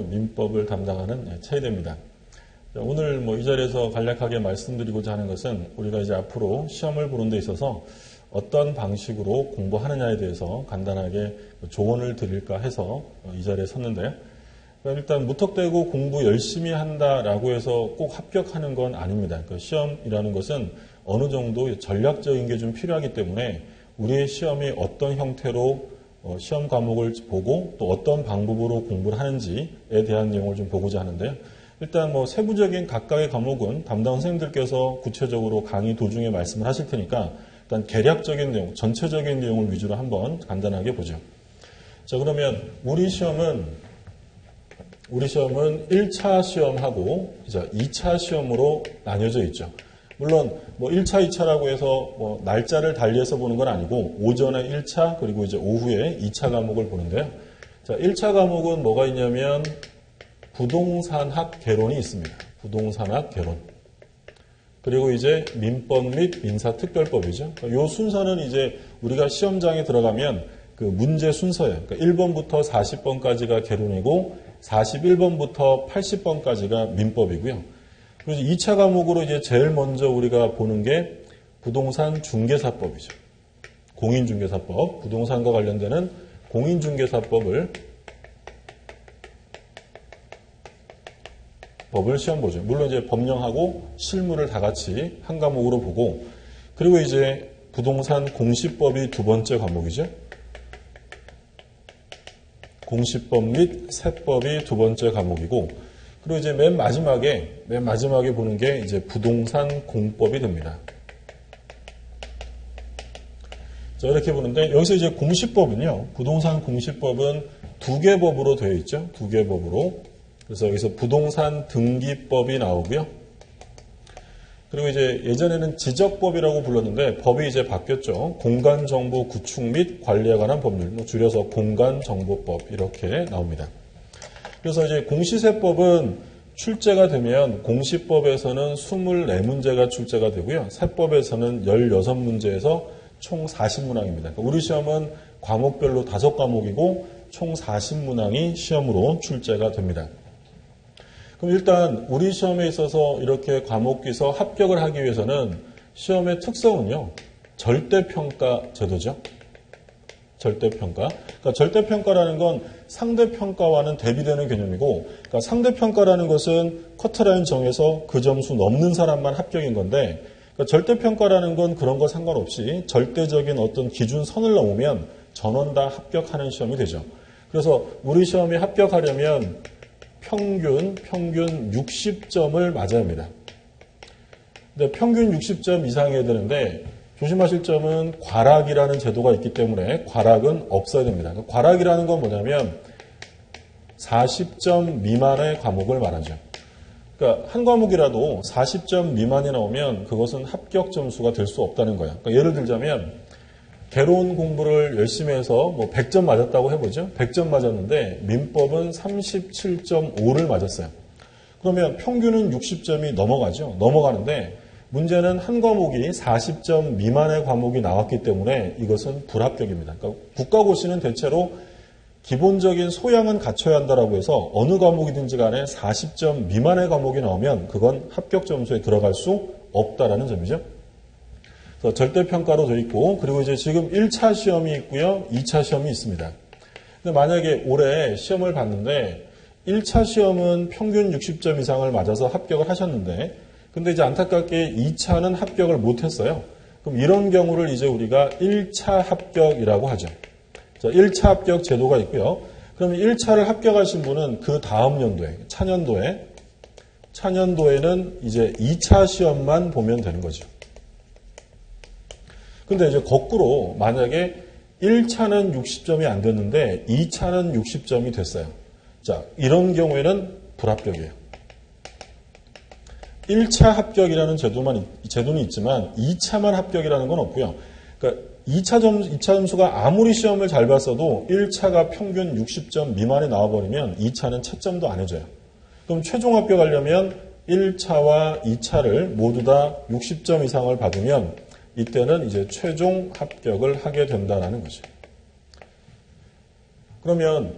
민법을 담당하는 최희대입니다. 오늘 이 자리에서 간략하게 말씀드리고자 하는 것은 우리가 이제 앞으로 시험을 보는 데 있어서 어떤 방식으로 공부하느냐에 대해서 간단하게 조언을 드릴까 해서 이 자리에 섰는데요. 일단 무턱대고 공부 열심히 한다라고 해서 꼭 합격하는 건 아닙니다. 시험이라는 것은 어느 정도 전략적인 게 좀 필요하기 때문에 우리의 시험이 어떤 형태로 시험 과목을 보고 또 어떤 방법으로 공부를 하는지에 대한 내용을 좀 보고자 하는데요. 일단 세부적인 각각의 과목은 담당 선생님들께서 구체적으로 강의 도중에 말씀을 하실 테니까 일단 개략적인 내용, 전체적인 내용을 위주로 한번 간단하게 보죠. 자, 그러면 우리 시험은 1차 시험하고 2차 시험으로 나뉘어져 있죠. 물론 1차, 2차라고 해서 날짜를 달리해서 보는 건 아니고 오전에 1차 그리고 이제 오후에 2차 과목을 보는데요. 자, 1차 과목은 뭐가 있냐면 부동산학 개론이 있습니다. 부동산학 개론. 그리고 이제 민법 및 민사특별법이죠. 이 순서는 이제 우리가 시험장에 들어가면 그 문제 순서예요. 그러니까 1번부터 40번까지가 개론이고 41번부터 80번까지가 민법이고요. 그래서 2차 과목으로 이제 제일 먼저 우리가 보는 게 부동산 중개사법이죠. 공인중개사법, 부동산과 관련되는 공인중개사법을 시험 보죠. 물론 이제 법령하고 실무를 다 같이 한 과목으로 보고, 그리고 이제 부동산 공시법이 두 번째 과목이죠. 공시법 및 세법이 두 번째 과목이고, 그리고 이제 맨 마지막에 보는 게 이제 부동산 공법이 됩니다. 자, 이렇게 보는데, 여기서 이제 공시법은요, 부동산 공시법은 두 개 법으로 되어 있죠. 두 개 법으로. 그래서 여기서 부동산 등기법이 나오고요. 그리고 이제 예전에는 지적법이라고 불렀는데 법이 이제 바뀌었죠. 공간정보 구축 및 관리에 관한 법률, 줄여서 공간정보법 이렇게 나옵니다. 그래서 이제 공시세법은 출제가 되면 공시법에서는 24문제가 출제가 되고요. 세법에서는 16문제에서 총 40문항입니다. 그러니까 우리 시험은 과목별로 5과목이고 총 40문항이 시험으로 출제가 됩니다. 그럼 일단 우리 시험에 있어서 이렇게 과목기서 합격을 하기 위해서는 시험의 특성은요. 절대평가 제도죠. 절대평가. 그러니까 절대평가라는 건 상대평가와는 대비되는 개념이고, 그러니까 상대평가라는 것은 커트라인 정해서 그 점수 넘는 사람만 합격인 건데, 그러니까 절대평가라는 건 그런 거 상관없이 절대적인 어떤 기준선을 넘으면 전원 다 합격하는 시험이 되죠. 그래서 우리 시험이 합격하려면 평균 60점을 맞아야 합니다. 근데 평균 60점 이상해야 되는데 조심하실 점은 과락이라는 제도가 있기 때문에 과락은 없어야 됩니다. 과락이라는 건 뭐냐면 40점 미만의 과목을 말하죠. 그러니까 한 과목이라도 40점 미만이 나오면 그것은 합격 점수가 될 수 없다는 거예요. 그러니까 예를 들자면 개론 공부를 열심히 해서 100점 맞았다고 해보죠. 100점 맞았는데 민법은 37.5를 맞았어요. 그러면 평균은 60점이 넘어가죠. 넘어가는데 문제는 한 과목이 40점 미만의 과목이 나왔기 때문에 이것은 불합격입니다. 그러니까 국가고시는 대체로 기본적인 소양은 갖춰야 한다라고 해서 어느 과목이든지 간에 40점 미만의 과목이 나오면 그건 합격 점수에 들어갈 수 없다라는 점이죠. 그래서 절대평가로 되어 있고, 그리고 이제 지금 1차 시험이 있고요. 2차 시험이 있습니다. 근데 만약에 올해 시험을 봤는데 1차 시험은 평균 60점 이상을 맞아서 합격을 하셨는데, 근데 이제 안타깝게 2차는 합격을 못했어요. 그럼 이런 경우를 이제 우리가 1차 합격이라고 하죠. 자, 1차 합격 제도가 있고요. 그러면 1차를 합격하신 분은 그 다음 연도에, 차년도에는 이제 2차 시험만 보면 되는 거죠. 근데 이제 거꾸로 만약에 1차는 60점이 안 됐는데 2차는 60점이 됐어요. 자, 이런 경우에는 불합격이에요. 1차 합격이라는 제도는 있지만 2차만 합격이라는 건 없고요. 그러니까 2차 점수가 아무리 시험을 잘 봤어도 1차가 평균 60점 미만에 나와버리면 2차는 채점도 안 해줘요. 그럼 최종 합격하려면 1차와 2차를 모두 다 60점 이상을 받으면 이때는 이제 최종 합격을 하게 된다는 거죠. 그러면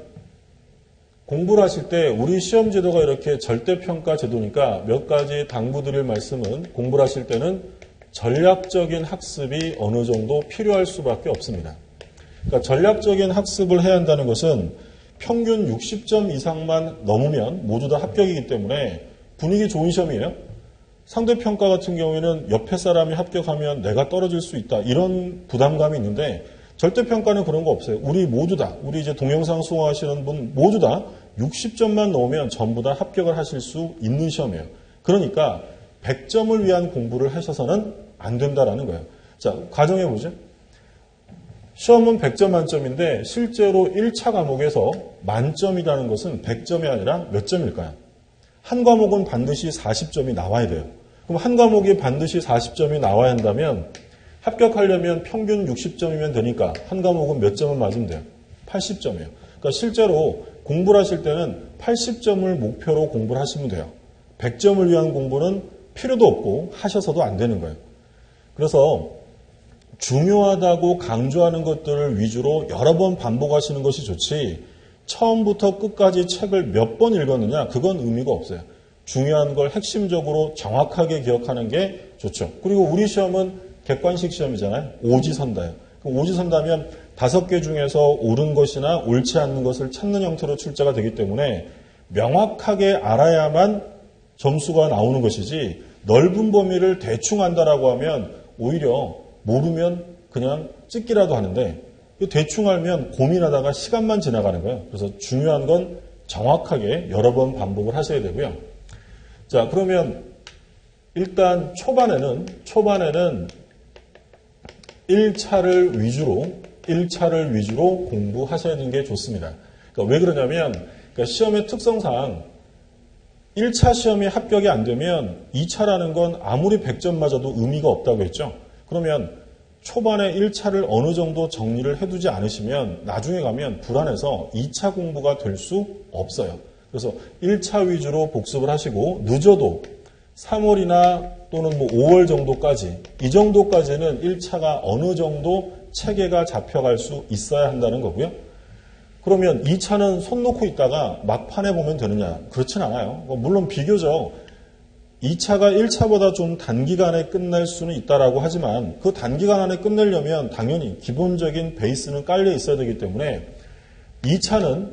공부를 하실 때 우리 시험 제도가 이렇게 절대평가 제도니까 몇 가지 당부드릴 말씀은 공부를 하실 때는 전략적인 학습이 어느 정도 필요할 수밖에 없습니다. 그러니까 전략적인 학습을 해야 한다는 것은 평균 60점 이상만 넘으면 모두 다 합격이기 때문에 분위기 좋은 시험이에요. 상대평가 같은 경우에는 옆에 사람이 합격하면 내가 떨어질 수 있다. 이런 부담감이 있는데 절대평가는 그런 거 없어요. 우리 모두 다, 우리 이제 동영상 수강하시는 분 모두 다 60점만 넣으면 전부 다 합격을 하실 수 있는 시험이에요. 그러니까 100점을 위한 공부를 하셔서는 안 된다라는 거예요. 자, 가정해보죠. 시험은 100점 만점인데 실제로 1차 과목에서 만점이라는 것은 100점이 아니라 몇 점일까요? 한 과목은 반드시 40점이 나와야 돼요. 그럼 한 과목이 반드시 40점이 나와야 한다면 합격하려면 평균 60점이면 되니까 한 과목은 몇 점을 맞으면 돼요? 80점이에요. 그러니까 실제로 공부를 하실 때는 80점을 목표로 공부를 하시면 돼요. 100점을 위한 공부는 필요도 없고 하셔서도 안 되는 거예요. 그래서 중요하다고 강조하는 것들을 위주로 여러 번 반복하시는 것이 좋지 처음부터 끝까지 책을 몇 번 읽었느냐 그건 의미가 없어요. 중요한 걸 핵심적으로 정확하게 기억하는 게 좋죠. 그리고 우리 시험은 객관식 시험이잖아요. 오지선다예요. 오지선다면 5개 중에서 옳은 것이나 옳지 않는 것을 찾는 형태로 출제가 되기 때문에 명확하게 알아야만 점수가 나오는 것이지 넓은 범위를 대충 안다라고 하면 오히려 모르면 그냥 찍기라도 하는데 대충 알면 고민하다가 시간만 지나가는 거예요. 그래서 중요한 건 정확하게 여러 번 반복을 하셔야 되고요. 자, 그러면 일단 초반에는 1차를 위주로 공부하셔야 되는 게 좋습니다. 그러니까 왜 그러냐면 시험의 특성상 1차 시험이 합격이 안 되면 2차라는 건 아무리 100점 맞아도 의미가 없다고 했죠. 그러면 초반에 1차를 어느 정도 정리를 해두지 않으시면 나중에 가면 불안해서 2차 공부가 될 수 없어요. 그래서 1차 위주로 복습을 하시고 늦어도 3월이나 또는 5월 정도까지 이 정도까지는 1차가 어느 정도 체계가 잡혀갈 수 있어야 한다는 거고요. 그러면 2차는 손 놓고 있다가 막판에 보면 되느냐? 그렇진 않아요. 물론 비교적 2차가 1차보다 좀 단기간에 끝날 수는 있다라고 하지만 그 단기간 안에 끝내려면 당연히 기본적인 베이스는 깔려 있어야 되기 때문에 2차는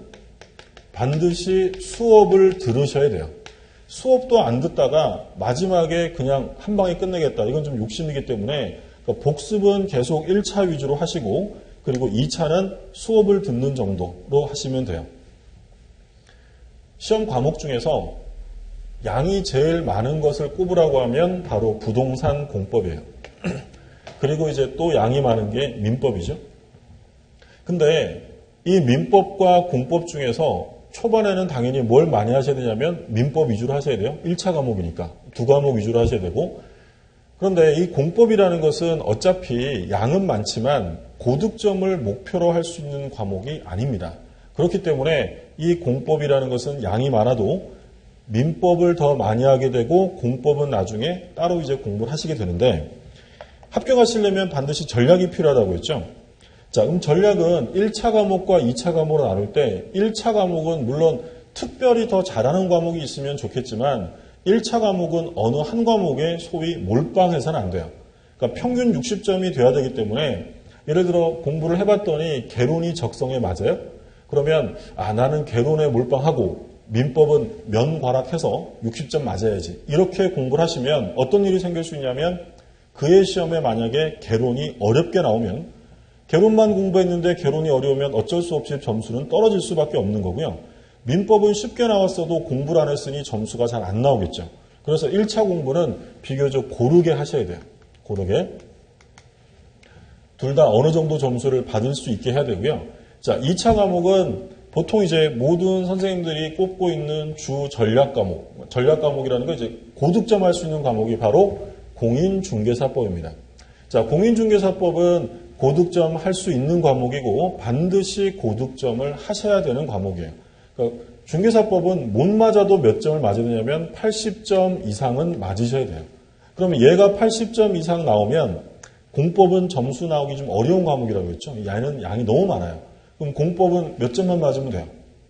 반드시 수업을 들으셔야 돼요. 수업도 안 듣다가 마지막에 그냥 한 방에 끝내겠다. 이건 좀 욕심이기 때문에 복습은 계속 1차 위주로 하시고 그리고 2차는 수업을 듣는 정도로 하시면 돼요. 시험 과목 중에서 양이 제일 많은 것을 꼽으라고 하면 바로 부동산 공법이에요. 그리고 이제 또 양이 많은 게 민법이죠. 근데 이 민법과 공법 중에서 초반에는 당연히 뭘 많이 하셔야 되냐면 민법 위주로 하셔야 돼요. 1차 과목이니까. 2과목 위주로 하셔야 되고. 그런데 이 공법이라는 것은 어차피 양은 많지만 고득점을 목표로 할 수 있는 과목이 아닙니다. 그렇기 때문에 이 공법이라는 것은 양이 많아도 민법을 더 많이 하게 되고 공법은 나중에 따로 이제 공부를 하시게 되는데 합격하시려면 반드시 전략이 필요하다고 했죠. 자, 그럼 전략은 1차 과목과 2차 과목으로 나눌 때 1차 과목은 물론 특별히 더 잘하는 과목이 있으면 좋겠지만 1차 과목은 어느 한 과목에 소위 몰빵해서는 안 돼요. 그러니까 평균 60점이 돼야 되기 때문에 예를 들어 공부를 해봤더니 개론이 적성에 맞아요. 그러면 나는 개론에 몰빵하고 민법은 면과락해서 60점 맞아야지. 이렇게 공부를 하시면 어떤 일이 생길 수 있냐면 그의 시험에 만약에 개론이 어렵게 나오면 개론만 공부했는데 개론이 어려우면 어쩔 수 없이 점수는 떨어질 수밖에 없는 거고요. 민법은 쉽게 나왔어도 공부를 안 했으니 점수가 잘 안 나오겠죠. 그래서 1차 공부는 비교적 고르게 하셔야 돼요. 고르게. 둘 다 어느 정도 점수를 받을 수 있게 해야 되고요. 자, 2차 과목은 보통 이제 모든 선생님들이 꼽고 있는 주 전략 과목, 전략 과목이라는 건 이제 고득점 할 수 있는 과목이 바로 공인중개사법입니다. 자, 공인중개사법은 고득점 할 수 있는 과목이고 반드시 고득점을 하셔야 되는 과목이에요. 그러니까 중개사법은 못 맞아도 몇 점을 맞아야 되냐면 80점 이상은 맞으셔야 돼요. 그러면 얘가 80점 이상 나오면 공법은 점수 나오기 좀 어려운 과목이라고 했죠. 얘는 양이 너무 많아요. 그럼 공법은 몇 점만 맞으면 돼요?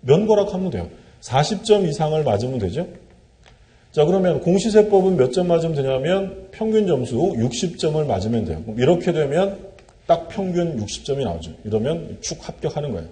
면거락하면 돼요. 40점 이상을 맞으면 되죠. 자, 그러면 공시세법은 몇 점 맞으면 되냐면 평균 점수 60점을 맞으면 돼요. 이렇게 되면 딱 평균 60점이 나오죠. 이러면 축 합격하는 거예요.